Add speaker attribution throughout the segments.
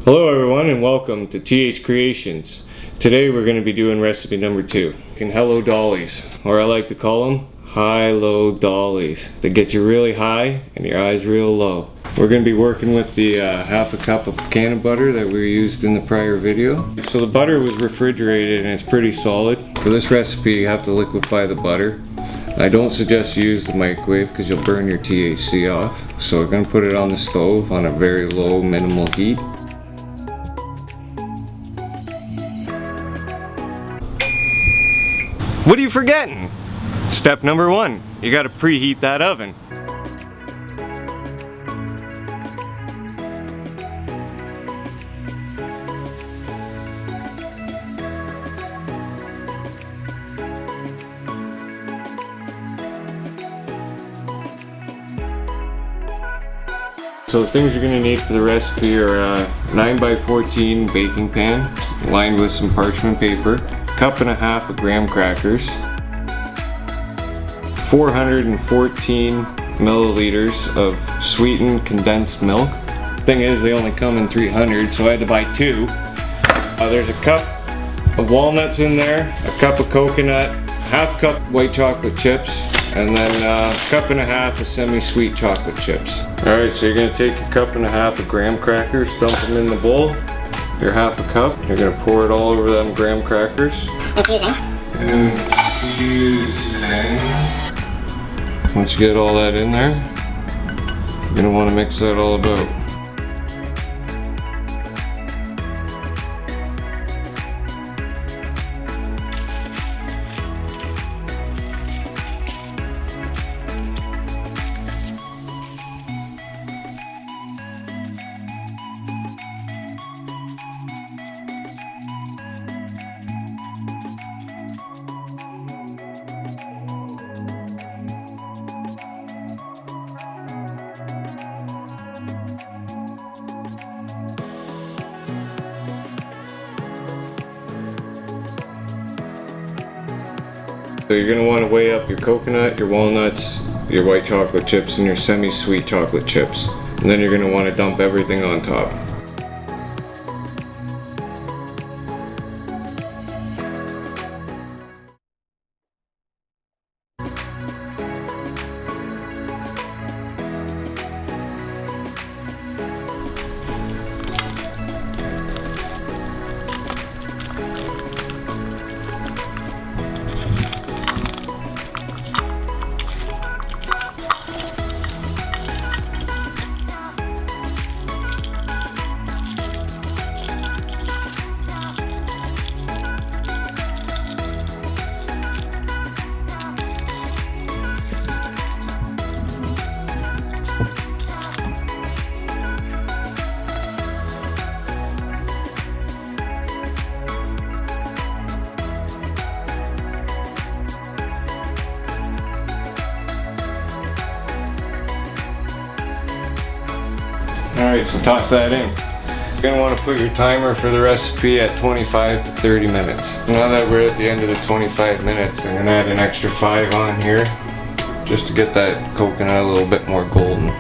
Speaker 1: Hello everyone and welcome to T.H.Creations. Today we're going to be doing recipe number 2. And hello Dollies, or I like to call them high-low Dollies. They get you really high and your eyes real low. We're going to be working with the half a cup of Cannabutter that we used in the prior video. So the butter was refrigerated and it's pretty solid. For this recipe you have to liquefy the butter. I don't suggest you use the microwave because you'll burn your THC off. So we're going to put it on the stove on a very low minimal heat. What are you forgetting? Step number 1, you gotta preheat that oven. So the things you're gonna need for the recipe are a 9x14 baking pan lined with some parchment paper, cup and a half of graham crackers, 414 milliliters of sweetened condensed milk. Thing is, they only come in 300, so I had to buy 2. There's a cup of walnuts in there, a cup of coconut, half cup white chocolate chips, and then a cup and a half of semi-sweet chocolate chips. Alright, so you're going to take a cup and a half of graham crackers, dump them in the bowl. Your half a cup. You're going to pour it all over them graham crackers. Infusing. Once you get all that in there, you're going to want to mix that all about. So you're going to want to weigh up your coconut, your walnuts, your white chocolate chips, and your semi-sweet chocolate chips. And then you're going to want to dump everything on top. Alright, so toss that in. You're going to want to put your timer for the recipe at 25 to 30 minutes. Now that we're at the end of the 25 minutes, I'm going to add an extra 5 on here just to get that coconut a little bit more golden.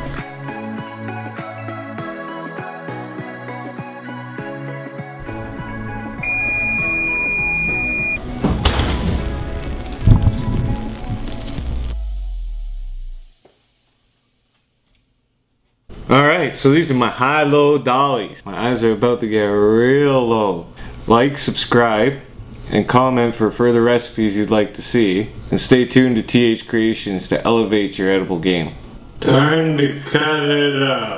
Speaker 1: Alright, so these are my high-low Dollies. My eyes are about to get real low. Like, subscribe, and comment for further recipes you'd like to see. And stay tuned to T.H.Creations to elevate your edible game. Time to cut it up.